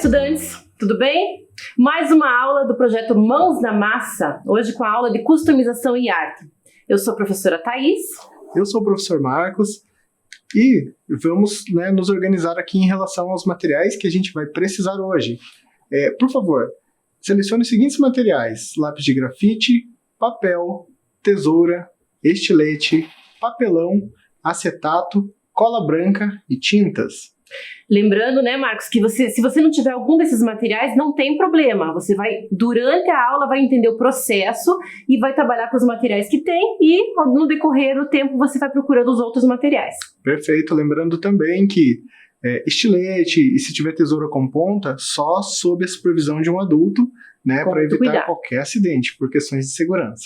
estudantes, tudo bem? Mais uma aula do projeto Mãos na Massa, hoje com a aula de customização e arte. Eu sou a professora Thaís. Eu sou o professor Marcos e vamos nos organizar aqui em relação aos materiais que a gente vai precisar hoje. Por favor, selecione os seguintes materiais: lápis de grafite, papel, tesoura, estilete, papelão, acetato, cola branca e tintas. Lembrando, Marcos, que se você não tiver algum desses materiais, não tem problema. Você vai, durante a aula, vai entender o processo e vai trabalhar com os materiais que tem e, no decorrer do tempo, você vai procurando os outros materiais. Perfeito. Lembrando também que estilete e se tiver tesoura com ponta, só sob a supervisão de um adulto, para evitar qualquer acidente, por questões de segurança.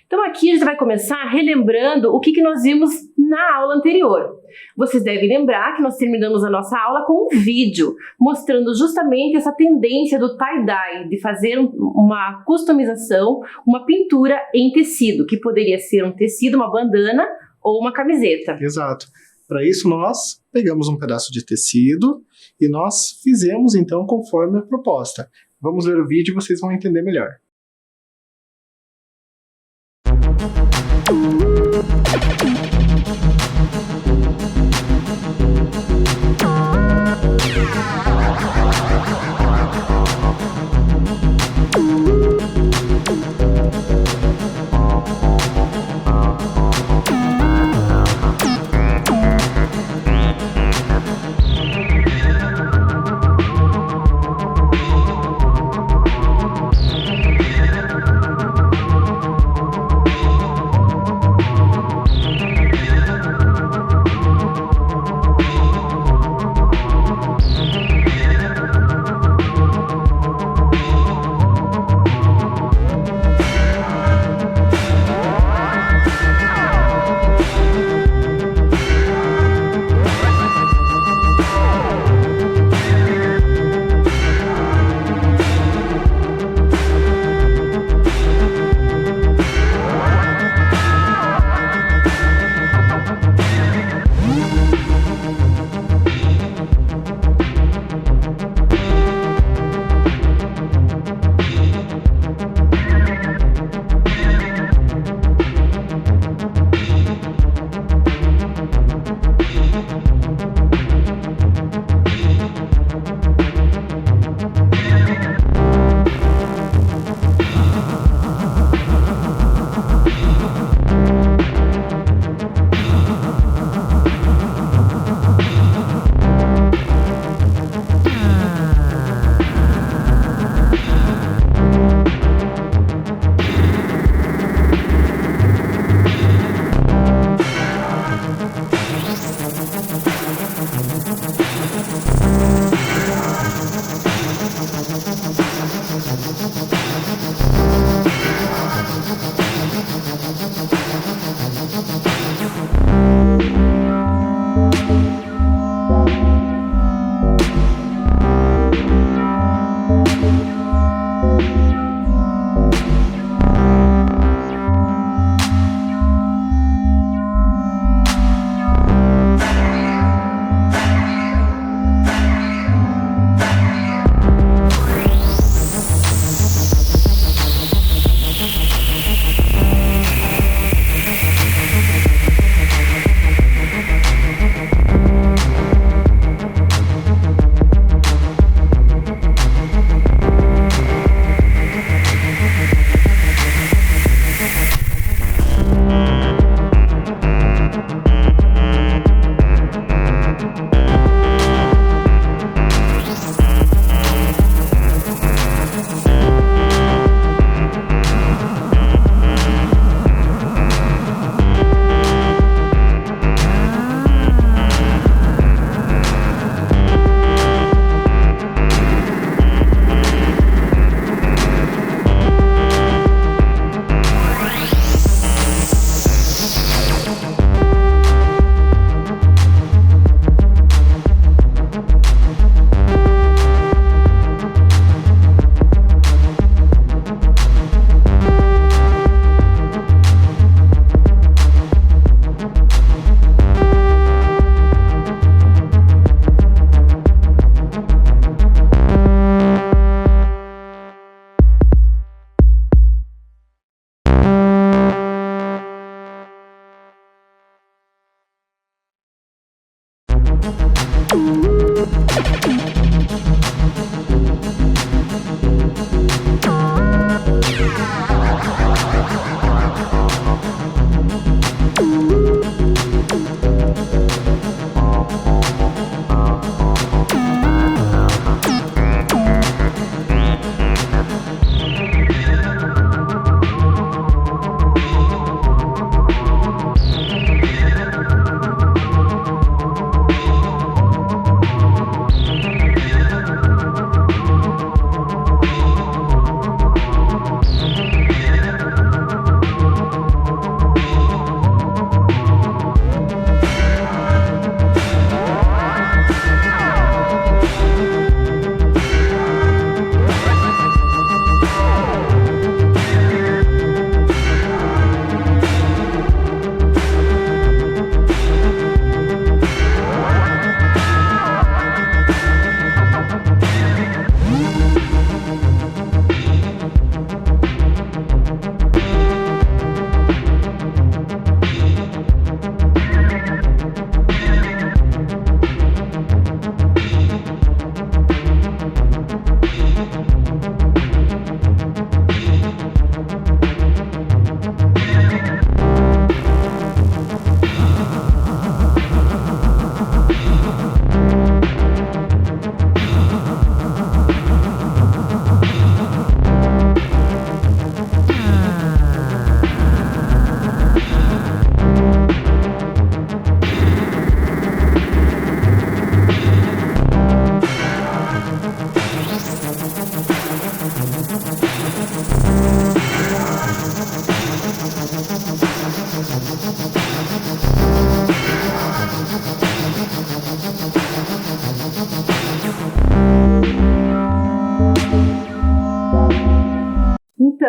Então aqui a gente vai começar relembrando o que nós vimos na aula anterior. Vocês devem lembrar que nós terminamos a nossa aula com um vídeo mostrando justamente essa tendência do tie-dye, de fazer uma customização, uma pintura em tecido, que poderia ser um tecido, uma bandana ou uma camiseta. Exato. Para isso nós pegamos um pedaço de tecido e nós fizemos então conforme a proposta. Vamos ver o vídeo e vocês vão entender melhor.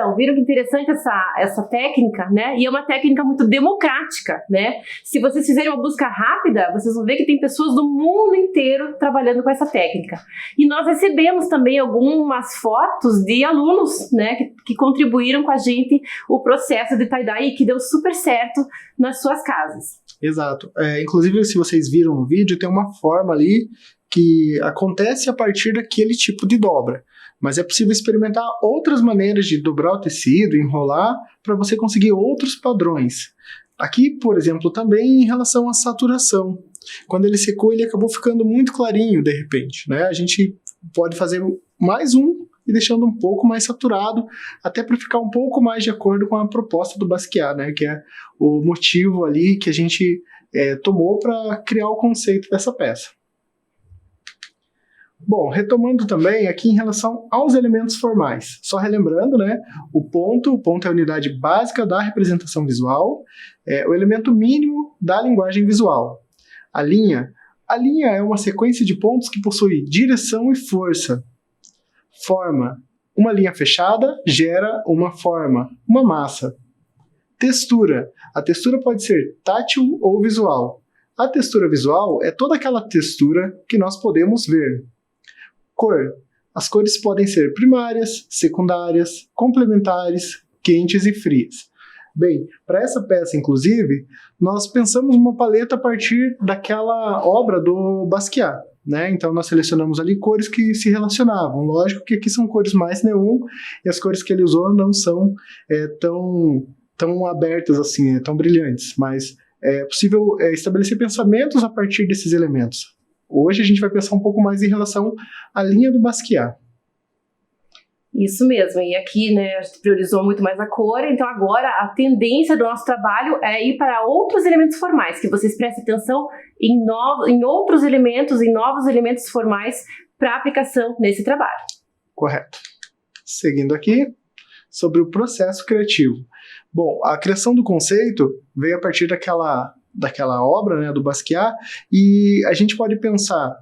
Então, viram que interessante essa técnica, né? E é uma técnica muito democrática, né? Se vocês fizerem uma busca rápida, vocês vão ver que tem pessoas do mundo inteiro trabalhando com essa técnica. E nós recebemos também algumas fotos de alunos, né? Que contribuíram com a gente o processo de tie-dye e que deu super certo nas suas casas. Exato. Inclusive, se vocês viram no vídeo, tem uma forma ali que acontece a partir daquele tipo de dobra. Mas é possível experimentar outras maneiras de dobrar o tecido, enrolar, para você conseguir outros padrões. Aqui, por exemplo, também em relação à saturação. Quando ele secou, ele acabou ficando muito clarinho, de repente, né? A gente pode fazer mais um e deixando um pouco mais saturado, até para ficar um pouco mais de acordo com a proposta do Basquiat, né? Que é o motivo ali que a gente tomou para criar o conceito dessa peça. Bom, retomando também aqui em relação aos elementos formais. Só relembrando, né? O ponto é a unidade básica da representação visual, é o elemento mínimo da linguagem visual. A linha é uma sequência de pontos que possui direção e força. Forma. Uma linha fechada gera uma forma, uma massa. Textura. A textura pode ser tátil ou visual. A textura visual é toda aquela textura que nós podemos ver. Cor. As cores podem ser primárias, secundárias, complementares, quentes e frias. Bem, para essa peça, inclusive, nós pensamos uma paleta a partir daquela obra do Basquiat, né? Então nós selecionamos ali cores que se relacionavam. Lógico que aqui são cores mais neon e as cores que ele usou não são tão abertas assim, tão brilhantes, mas é possível estabelecer pensamentos a partir desses elementos. Hoje a gente vai pensar um pouco mais em relação à linha do Basquiat. Isso mesmo, e aqui, né, a gente priorizou muito mais a cor, então agora a tendência do nosso trabalho é ir para outros elementos formais, que vocês prestem atenção em outros elementos, em novos elementos formais para aplicação nesse trabalho. Correto. Seguindo aqui, sobre o processo criativo. Bom, a criação do conceito veio a partir daquela obra, né, do Basquiat, e a gente pode pensar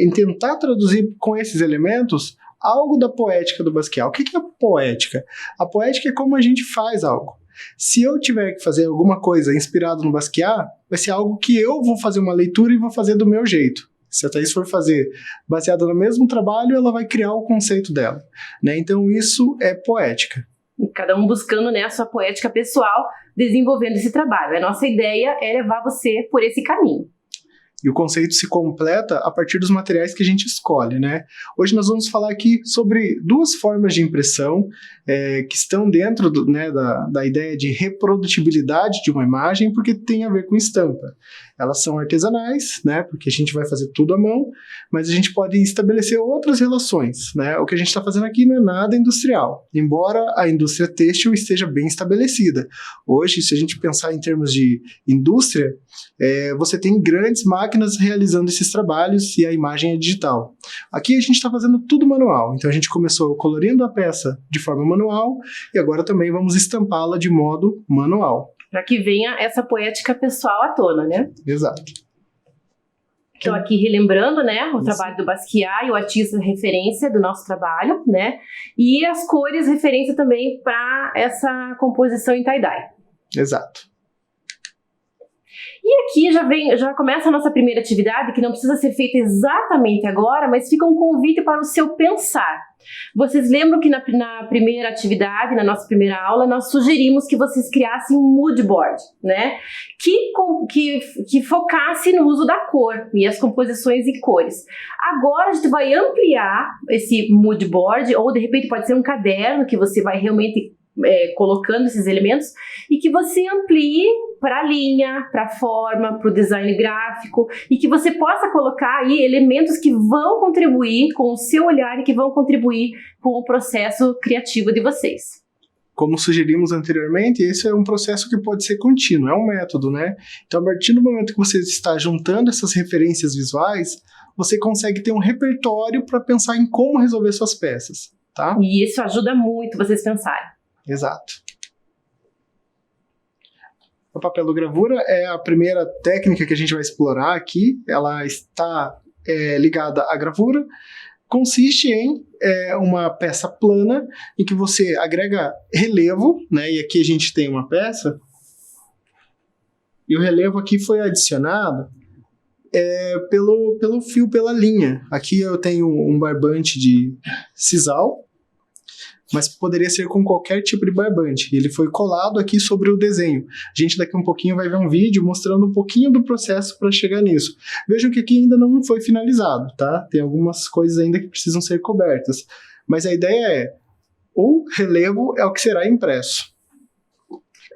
em tentar traduzir com esses elementos algo da poética do Basquiat. O que é poética? A poética é como a gente faz algo. Se eu tiver que fazer alguma coisa inspirado no Basquiat, vai ser algo que eu vou fazer uma leitura e vou fazer do meu jeito. Se a Thaís for fazer baseada no mesmo trabalho, ela vai criar o conceito dela, né? Então isso é poética. E cada um buscando, né, a sua poética pessoal, desenvolvendo esse trabalho. A nossa ideia é levar você por esse caminho. E o conceito se completa a partir dos materiais que a gente escolhe, né? Hoje nós vamos falar aqui sobre duas formas de impressão que estão dentro da ideia de reprodutibilidade de uma imagem, porque tem a ver com estampa. Elas são artesanais, né? Porque a gente vai fazer tudo à mão, mas a gente pode estabelecer outras relações, né? O que a gente está fazendo aqui não é nada industrial, embora a indústria têxtil esteja bem estabelecida. Hoje, se a gente pensar em termos de indústria, você tem grandes máquinas realizando esses trabalhos e a imagem é digital. Aqui a gente está fazendo tudo manual, então a gente começou colorindo a peça de forma manual e agora também vamos estampá-la de modo manual. Para que venha essa poética pessoal à tona, né? Exato. Então aqui relembrando, né, o trabalho do Basquiat e o artista referência do nosso trabalho, né? E as cores referência também para essa composição em tie-dye. Exato. E aqui já começa a nossa primeira atividade, que não precisa ser feita exatamente agora, mas fica um convite para o seu pensar. Vocês lembram que na primeira atividade, na nossa primeira aula, nós sugerimos que vocês criassem um mood board, né? Que focasse no uso da cor e as composições em cores. Agora a gente vai ampliar esse mood board, ou de repente pode ser um caderno que você vai realmente colocando esses elementos e que você amplie para a linha, para a forma, para o design gráfico e que você possa colocar aí elementos que vão contribuir com o seu olhar e que vão contribuir com o processo criativo de vocês. Como sugerimos anteriormente, esse é um processo que pode ser contínuo, é um método, né? Então, a partir do momento que você está juntando essas referências visuais, você consegue ter um repertório para pensar em como resolver suas peças, tá? E isso ajuda muito vocês pensarem. Exato. A papelogravura é a primeira técnica que a gente vai explorar aqui. Ela está ligada à gravura. consiste em uma peça plana em que você agrega relevo, né? E aqui a gente tem uma peça, e o relevo aqui foi adicionado pelo fio, pela linha. Aqui eu tenho um barbante de sisal, mas poderia ser com qualquer tipo de barbante. Ele foi colado aqui sobre o desenho. A gente daqui um pouquinho vai ver um vídeo mostrando um pouquinho do processo para chegar nisso. Vejam que aqui ainda não foi finalizado, tá? Tem algumas coisas ainda que precisam ser cobertas. Mas a ideia o relevo é o que será impresso.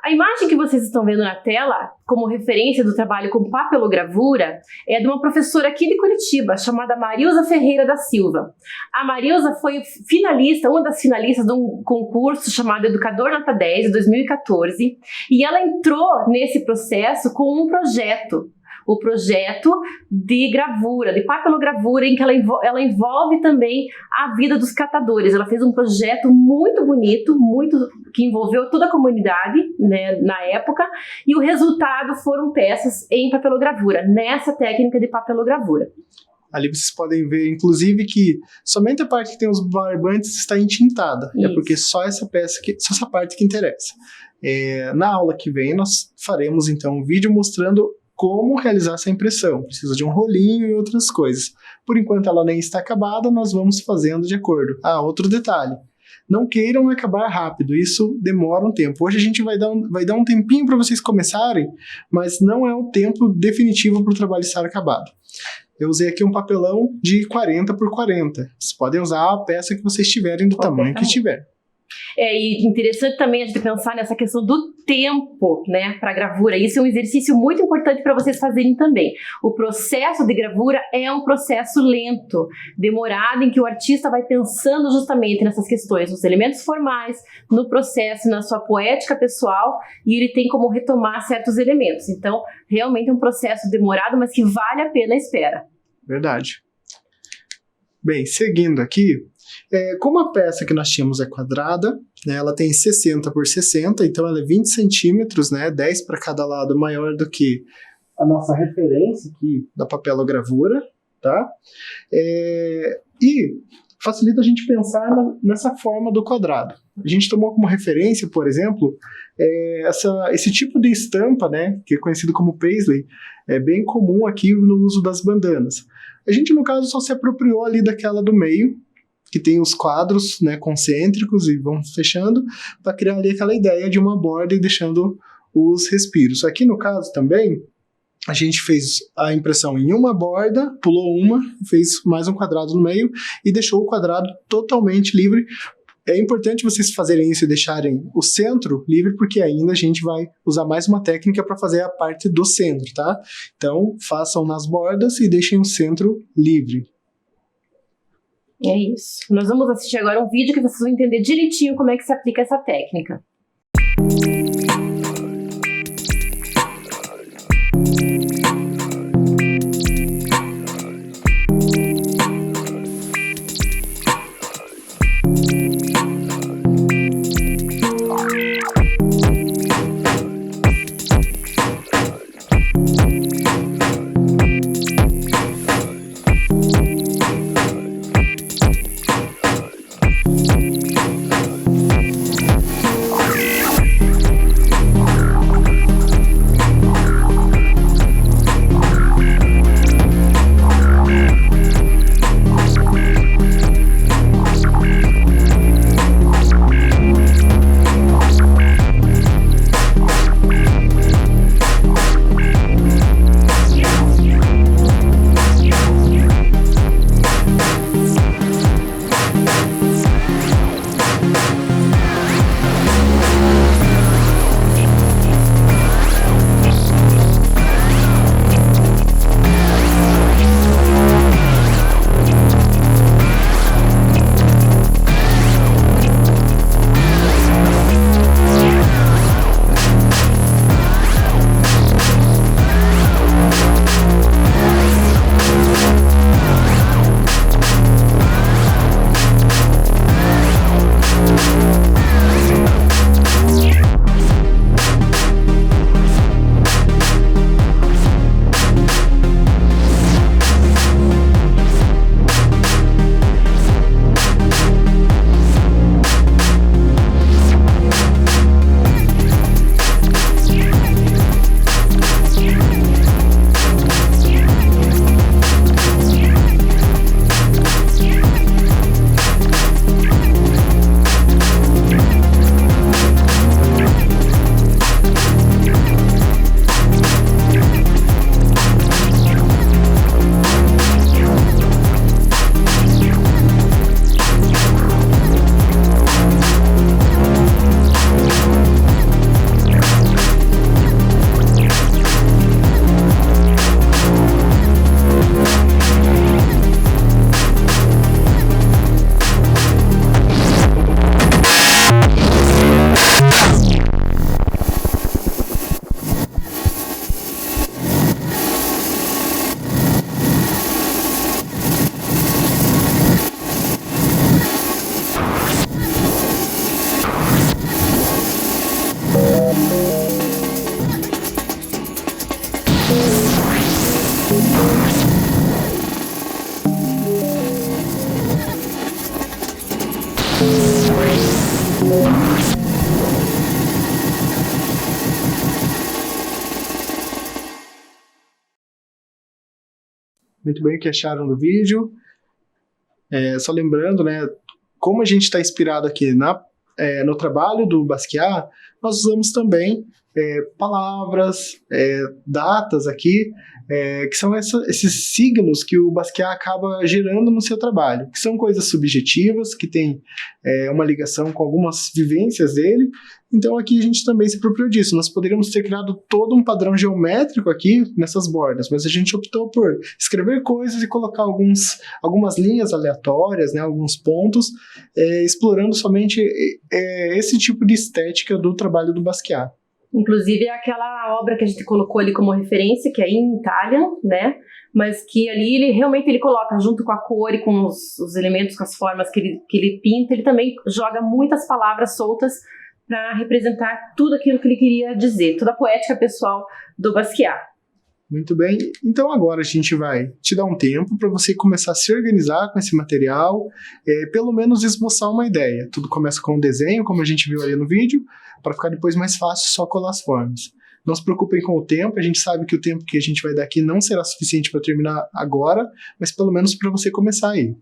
A imagem que vocês estão vendo na tela, como referência do trabalho com papelogravura, é de uma professora aqui de Curitiba, chamada Marilza Ferreira da Silva. A Marilza foi finalista, uma das finalistas de um concurso chamado Educador Nota 10, de 2014, e ela entrou nesse processo com um projeto. O projeto de gravura, de papelogravura, em que ela envolve também a vida dos catadores. Ela fez um projeto muito bonito, que envolveu toda a comunidade, né, na época, e o resultado foram peças em papelogravura, nessa técnica de papelogravura. Ali vocês podem ver, inclusive, que somente a parte que tem os barbantes está entintada. Isso. É porque só essa parte que interessa. Na aula que vem, nós faremos, então, um vídeo mostrando como realizar essa impressão. Precisa de um rolinho e outras coisas. Por enquanto ela nem está acabada, nós vamos fazendo de acordo. Outro detalhe. Não queiram acabar rápido, isso demora um tempo. Hoje a gente vai dar um tempinho para vocês começarem, mas não é o tempo definitivo para o trabalho estar acabado. Eu usei aqui um papelão de 40 por 40. Vocês podem usar a peça que vocês tiverem, do tamanho que tiver. E interessante também a gente pensar nessa questão do tempo, né, para gravura. Isso é um exercício muito importante para vocês fazerem também. O processo de gravura é um processo lento, demorado, em que o artista vai pensando justamente nessas questões, nos elementos formais, no processo, na sua poética pessoal, e ele tem como retomar certos elementos. Então, realmente é um processo demorado, mas que vale a pena a espera. Verdade. Bem, seguindo aqui, como a peça que nós tínhamos é quadrada, né, ela tem 60 por 60, então ela é 20 centímetros, né, 10 para cada lado, maior do que a nossa referência aqui da papelogravura, tá? E facilita a gente pensar nessa forma do quadrado. A gente tomou como referência, por exemplo, esse tipo de estampa, né, que é conhecido como paisley, é bem comum aqui no uso das bandanas. A gente, no caso, só se apropriou ali daquela do meio, que tem os quadros, né, concêntricos e vão fechando, para criar ali aquela ideia de uma borda e deixando os respiros. Aqui, no caso, também, a gente fez a impressão em uma borda, pulou uma, fez mais um quadrado no meio e deixou o quadrado totalmente livre. É importante vocês fazerem isso e deixarem o centro livre, porque ainda a gente vai usar mais uma técnica para fazer a parte do centro, tá? Então, façam nas bordas e deixem o centro livre. É isso. Nós vamos assistir agora um vídeo que vocês vão entender direitinho como é que se aplica essa técnica. Muito bem, o que acharam do vídeo? Só lembrando, né, como a gente está inspirado aqui no trabalho do Basquiat, nós usamos também palavras, datas aqui, que são esses signos que o Basquiat acaba gerando no seu trabalho, que são coisas subjetivas, que têm uma ligação com algumas vivências dele. Então aqui a gente também se apropriou disso. Nós poderíamos ter criado todo um padrão geométrico aqui nessas bordas, mas a gente optou por escrever coisas e colocar algumas linhas aleatórias, né, alguns pontos, explorando somente esse tipo de estética do trabalho do Basquiat. Inclusive é aquela obra que a gente colocou ali como referência, que é em Italian, né? Mas que ali ele realmente coloca junto com a cor e com os elementos, com as formas que ele pinta, ele também joga muitas palavras soltas para representar tudo aquilo que ele queria dizer, toda a poética pessoal do Basquiat. Muito bem, então agora a gente vai te dar um tempo para você começar a se organizar com esse material, pelo menos esboçar uma ideia. Tudo começa com um desenho, como a gente viu ali no vídeo, para ficar depois mais fácil só colar as formas. Não se preocupem com o tempo, a gente sabe que o tempo que a gente vai dar aqui não será suficiente para terminar agora, mas pelo menos para você começar aí.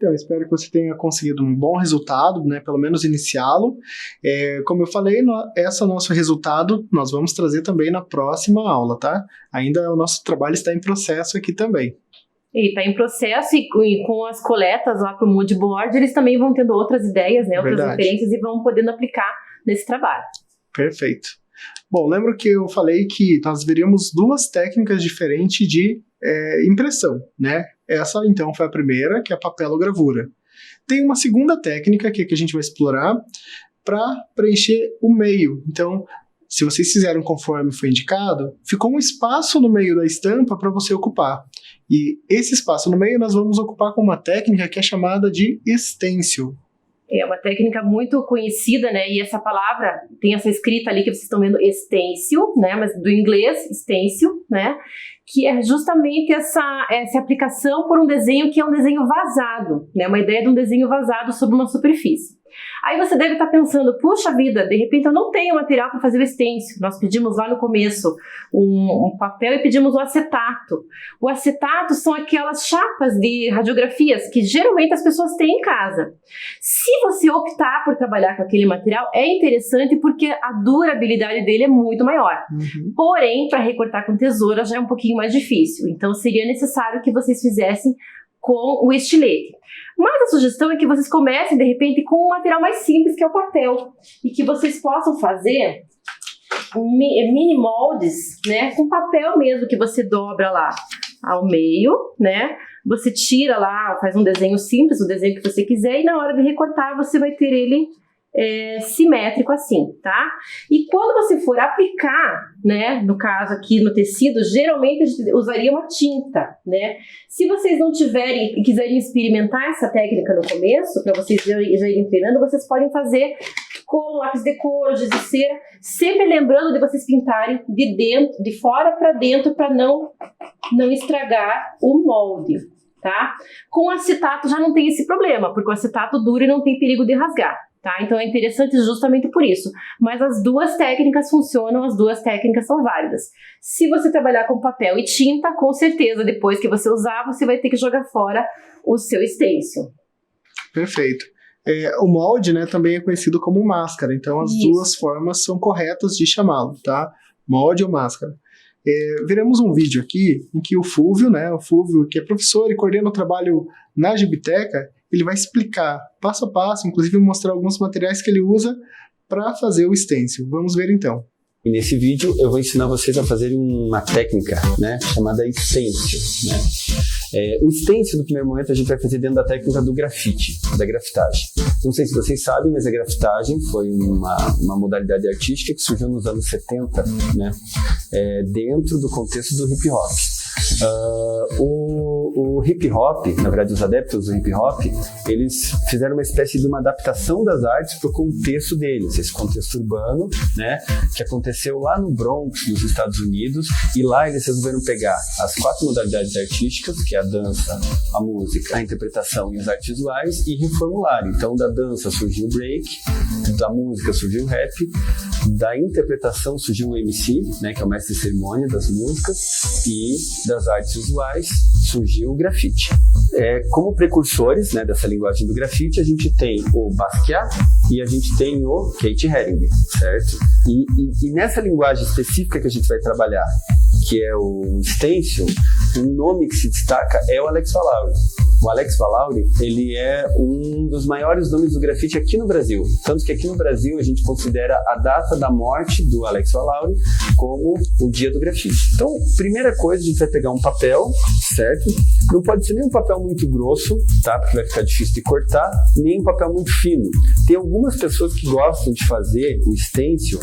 Então, espero que você tenha conseguido um bom resultado, né? Pelo menos iniciá-lo. Como eu falei, esse nosso resultado nós vamos trazer também na próxima aula, tá? Ainda o nosso trabalho está em processo aqui também. E está em processo, e com as coletas lá para o Mood Board, eles também vão tendo outras ideias, né? Outras referências, e vão podendo aplicar nesse trabalho. Perfeito. Bom, lembro que eu falei que nós veríamos 2 técnicas diferentes de impressão, né? Essa, então, foi a primeira, que é a papelogravura. Tem uma segunda técnica aqui que a gente vai explorar para preencher o meio. Então, se vocês fizeram conforme foi indicado, ficou um espaço no meio da estampa para você ocupar. E esse espaço no meio nós vamos ocupar com uma técnica que é chamada de stencil. É uma técnica muito conhecida, né? E essa palavra tem essa escrita ali que vocês estão vendo, stencil, né? Mas do inglês, stencil, né? Que é justamente essa aplicação por um desenho que é um desenho vazado, né? Uma ideia de um desenho vazado sobre uma superfície. Aí você deve estar pensando, puxa vida, de repente eu não tenho material para fazer o stencil. Nós pedimos lá no começo um papel e pedimos o acetato. O acetato são aquelas chapas de radiografias que geralmente as pessoas têm em casa. Se você optar por trabalhar com aquele material, é interessante porque a durabilidade dele é muito maior. Uhum. Porém, para recortar com tesoura já é um pouquinho mais difícil. Então seria necessário que vocês fizessem com o estilete. Mas a sugestão é que vocês comecem, de repente, com um material mais simples, que é o papel. E que vocês possam fazer mini moldes, né? Com papel mesmo, que você dobra lá ao meio, né? Você tira lá, faz um desenho simples, o desenho que você quiser. E na hora de recortar, você vai ter ele simétrico assim, tá? E quando você for aplicar, né, no caso aqui no tecido, geralmente a gente usaria uma tinta, né? Se vocês não tiverem e quiserem experimentar essa técnica no começo, para vocês já irem treinando, vocês podem fazer com lápis de cor, giz de cera, sempre lembrando de vocês pintarem de fora para dentro, para não estragar o molde, tá? Com acetato já não tem esse problema, porque o acetato dura e não tem perigo de rasgar. Tá? Então é interessante justamente por isso. Mas as 2 técnicas funcionam, as 2 técnicas são válidas. Se você trabalhar com papel e tinta, com certeza, depois que você usar, você vai ter que jogar fora o seu stencil. Perfeito. O molde, né, também é conhecido como máscara, então as 2 formas são corretas de chamá-lo, tá? Molde ou máscara. Veremos um vídeo aqui em que o Fúvio, né, que é professor e coordena o trabalho na Gibiteca, ele vai explicar passo a passo, inclusive mostrar alguns materiais que ele usa para fazer o stencil. Vamos ver então. E nesse vídeo eu vou ensinar vocês a fazerem uma técnica, né, chamada stencil, né? O stencil, no primeiro momento, a gente vai fazer dentro da técnica do grafite, da grafitagem. Não sei se vocês sabem, mas a grafitagem foi uma modalidade artística que surgiu nos anos 70, né, dentro do contexto do hip hop. O hip hop, na verdade os adeptos do hip hop, eles fizeram uma espécie de uma adaptação das artes para o contexto deles, esse contexto urbano, né, que aconteceu lá no Bronx, nos Estados Unidos, e lá eles resolveram pegar as 4 modalidades artísticas, que é a dança, a música, a interpretação e as artes visuais, e reformularam. Então da dança surgiu o break, da música surgiu o rap, da interpretação surgiu o MC, né, que é o mestre de cerimônia das músicas, e das artes visuais surgiu o grafite. Como precursores, né, dessa linguagem do grafite, a gente tem o Basquiat e a gente tem o Keith Haring, certo? E nessa linguagem específica que a gente vai trabalhar, que é o stencil, um nome que se destaca é o Alex Valauri. O Alex Valauri, ele é um dos maiores nomes do grafite aqui no Brasil. Tanto que aqui no Brasil a gente considera a data da morte do Alex Valauri como o dia do grafite. Então, primeira coisa, a gente vai pegar um papel, certo? Não pode ser nem um papel muito grosso, tá? Porque vai ficar difícil de cortar, nem um papel muito fino. Tem algumas pessoas que gostam de fazer o stencil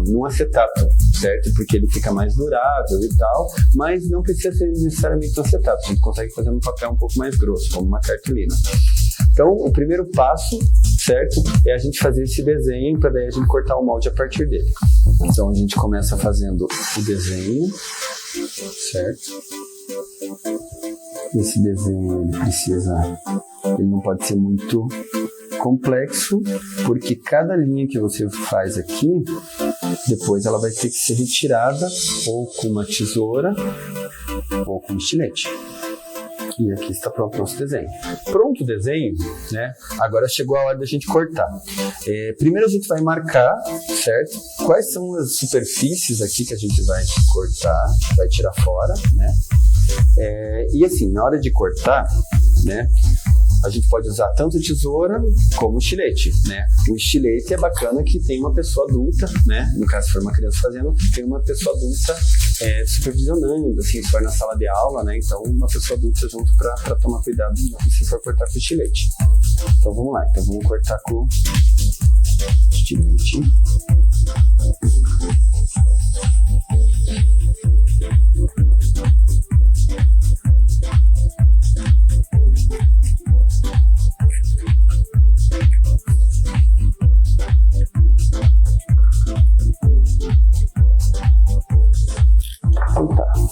num acetato, certo? Porque ele fica mais durável e tal, mas não precisa ser necessariamente um acetato. A gente consegue fazer um papel um pouco mais grosso, como uma cartolina. Então, o primeiro passo, certo, é a gente fazer esse desenho para daí a gente cortar o molde a partir dele. Então, a gente começa fazendo o desenho, certo? Esse desenho, ele não pode ser muito complexo, porque cada linha que você faz aqui, depois ela vai ter que ser retirada ou com uma tesoura ou com um estilete. E aqui está pronto o nosso desenho. Pronto o desenho, né? Agora chegou a hora da gente cortar. Primeiro a gente vai marcar, certo? Quais são as superfícies aqui que a gente vai cortar, vai tirar fora, né? E assim, na hora de cortar, né? A gente pode usar tanto tesoura como estilete, né? O estilete é bacana que tem uma pessoa adulta, né? No caso, se for uma criança fazendo, tem uma pessoa adulta supervisionando, assim, se for na sala de aula, né? Então, uma pessoa adulta junto para tomar cuidado se for cortar com o estilete. Então, vamos lá. Então, vamos cortar com o estilete.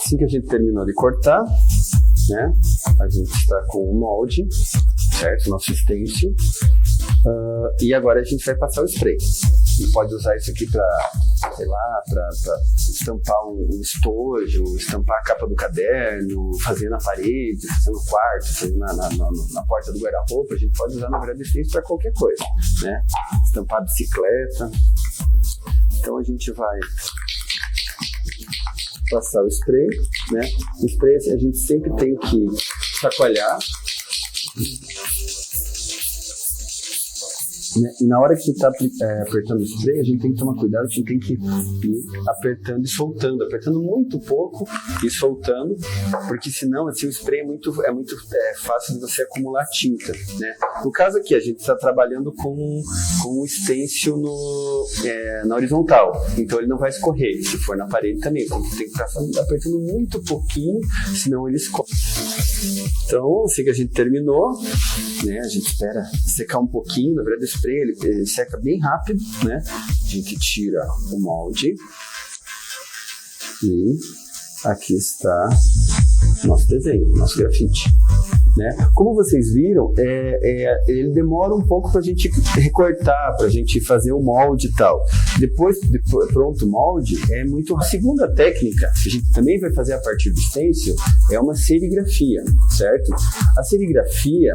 Assim que a gente terminou de cortar, né, a gente está com o molde, certo? Nosso stencil. E agora a gente vai passar o spray. E pode usar isso aqui para, sei lá, para estampar um estojo, estampar a capa do caderno, fazer na parede, fazer no quarto, fazer na porta do guarda-roupa. A gente pode usar, na verdade, stencil para qualquer coisa, né? Estampar a bicicleta. Então a gente vai passar o spray, né? O spray, assim, a gente sempre tem que chacoalhar, né? E na hora que a gente está apertando o spray, a gente tem que tomar cuidado, a gente tem que ir apertando e soltando, apertando muito pouco e soltando, porque senão assim, o spray é muito fácil de você acumular tinta, né? No caso aqui, a gente está trabalhando com o stencil na horizontal, então ele não vai escorrer. Se for na parede também, então tem que estar apertando muito pouquinho, senão ele escorre. Então, assim que a gente terminou, né, a gente espera secar um pouquinho. Na verdade, o spray ele seca bem rápido, né? A gente tira o molde e aqui está nosso desenho, nosso grafite, né? Como vocês viram, ele demora um pouco para a gente recortar, para a gente fazer o molde e tal. Depois pronto o molde, a segunda técnica que a gente também vai fazer a partir do stencil é uma serigrafia, certo? A serigrafia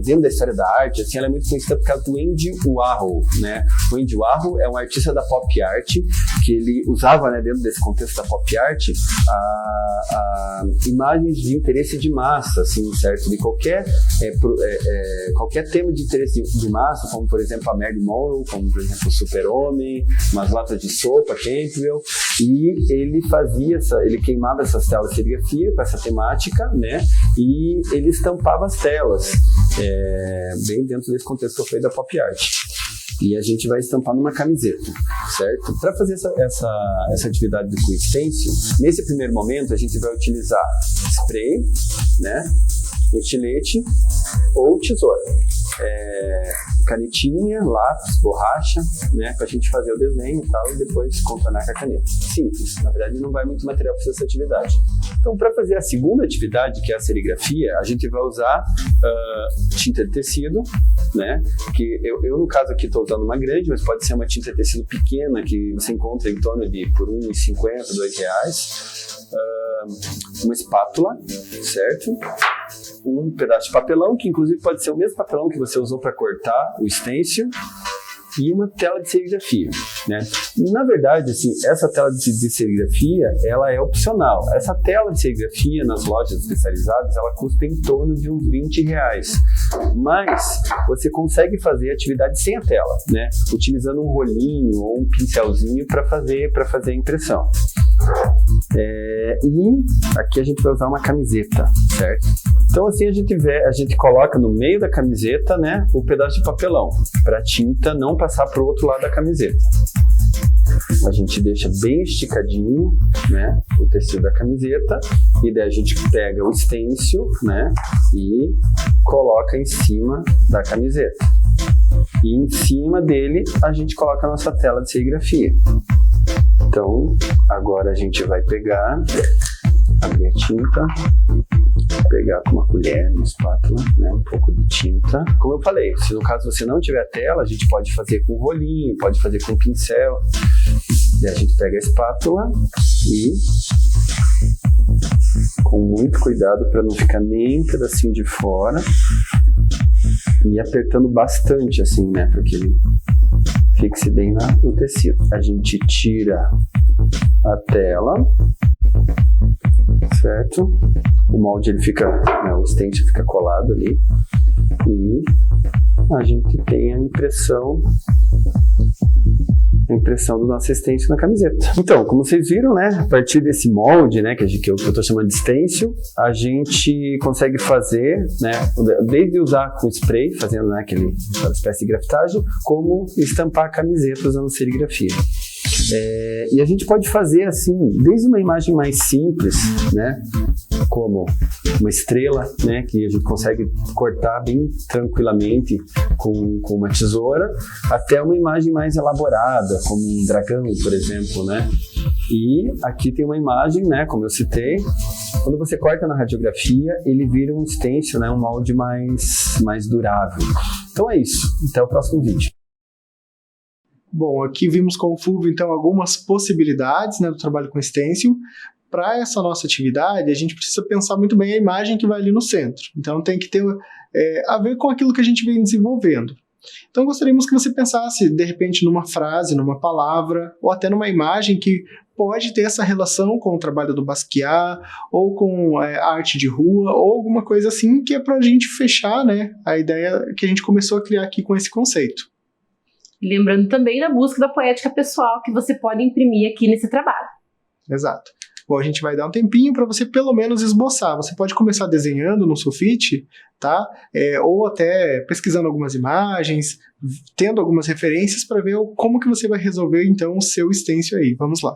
dentro da história da arte, assim, ela é muito conhecida por causa do Andy Warhol, né? O Andy Warhol é um artista da pop art que ele usava, né, dentro desse contexto da pop art, imagens de interesse de massa, assim, certo? De qualquer tema de interesse de massa, como por exemplo a Marilyn Monroe, como por exemplo o Super-Homem, umas latas de sopa, Campbell, e ele queimava essas telas de serigrafia com essa temática, né? E ele estampava as telas, bem dentro desse contexto que eu falei da pop art. E a gente vai estampar numa camiseta, certo? Para fazer essa atividade com o stencil, nesse primeiro momento a gente vai utilizar spray, né? Estilete ou tesoura. Canetinha, lápis, borracha, né, pra gente fazer o desenho e tal, e depois contornar com a caneta. Simples, na verdade não vai muito material para essa atividade. Então, para fazer a segunda atividade, que é a serigrafia, a gente vai usar tinta de tecido, né, que eu no caso aqui estou usando uma grande, mas pode ser uma tinta de tecido pequena, que você encontra em torno de por R$1,50, R$2. Uma espátula, certo? Um pedaço de papelão, que inclusive pode ser o mesmo papelão que você usou para cortar o stencil, e uma tela de serigrafia, né? Na verdade, assim, essa tela de serigrafia, ela é opcional. Essa tela de serigrafia nas lojas especializadas, ela custa em torno de uns R$20. Mas você consegue fazer atividade sem a tela, né? Utilizando um rolinho ou um pincelzinho para fazer a impressão. E aqui a gente vai usar uma camiseta, certo? Então assim a gente coloca no meio da camiseta, né, o pedaço de papelão, para a tinta não passar para o outro lado da camiseta. A gente deixa bem esticadinho, né, o tecido da camiseta, e daí a gente pega o stencil, né, e coloca em cima da camiseta. E em cima dele a gente coloca a nossa tela de serigrafia. Então, agora a gente vai abrir a tinta, pegar com uma colher, uma espátula, né, um pouco de tinta. Como eu falei, se no caso você não tiver tela, a gente pode fazer com rolinho, pode fazer com pincel. E a gente pega a espátula e com muito cuidado para não ficar nem um pedacinho de fora e apertando bastante assim, né, para que ele fixe bem no tecido. A gente tira a tela, certo? O molde ele fica, né, o stencil fica colado ali e a gente tem a impressão do nosso stencil na camiseta. Então, como vocês viram, né, a partir desse molde, né, que eu estou chamando de stencil, a gente consegue fazer, né, desde usar com spray, fazendo, né, aquela espécie de grafitagem, como estampar a camiseta usando serigrafia. E a gente pode fazer assim, desde uma imagem mais simples, né, como uma estrela, né, que a gente consegue cortar bem tranquilamente com uma tesoura, até uma imagem mais elaborada, como um dragão, por exemplo, né. E aqui tem uma imagem, né, como eu citei, quando você corta na radiografia, ele vira um stencil, né, um molde mais durável. Então é isso, até o próximo vídeo. Bom, aqui vimos com o Fulvio, então, algumas possibilidades, né, do trabalho com stencil. Para essa nossa atividade, a gente precisa pensar muito bem a imagem que vai ali no centro. Então, tem que ter a ver com aquilo que a gente vem desenvolvendo. Então, gostaríamos que você pensasse, de repente, numa frase, numa palavra, ou até numa imagem que pode ter essa relação com o trabalho do Basquiat, ou com a arte de rua, ou alguma coisa assim, que é para a gente fechar, né, a ideia que a gente começou a criar aqui com esse conceito. Lembrando também da busca da poética pessoal que você pode imprimir aqui nesse trabalho. Exato. Bom, a gente vai dar um tempinho para você pelo menos esboçar. Você pode começar desenhando no sulfite, tá? Ou até pesquisando algumas imagens, tendo algumas referências para ver como que você vai resolver então o seu stencil aí. Vamos lá.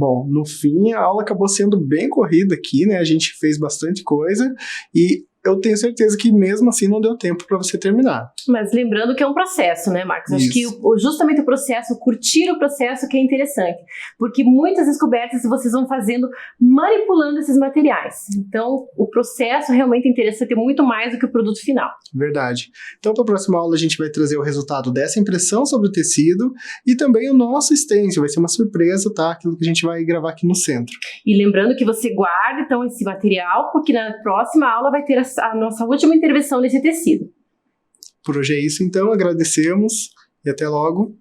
Bom, no fim, a aula acabou sendo bem corrida aqui, né? A gente fez bastante coisa e eu tenho certeza que mesmo assim não deu tempo para você terminar. Mas lembrando que é um processo, né, Marcos? Acho que Isso. justamente o processo, curtir o processo que é interessante. Porque muitas descobertas vocês vão fazendo manipulando esses materiais. Então, o processo realmente é interessante muito mais do que o produto final. Verdade. Então, para a próxima aula, a gente vai trazer o resultado dessa impressão sobre o tecido e também o nosso stencil. Vai ser uma surpresa, tá? Aquilo que a gente vai gravar aqui no centro. E lembrando que você guarda, então, esse material, porque na próxima aula vai ter a nossa última intervenção nesse tecido. Por hoje é isso, então. Agradecemos e até logo.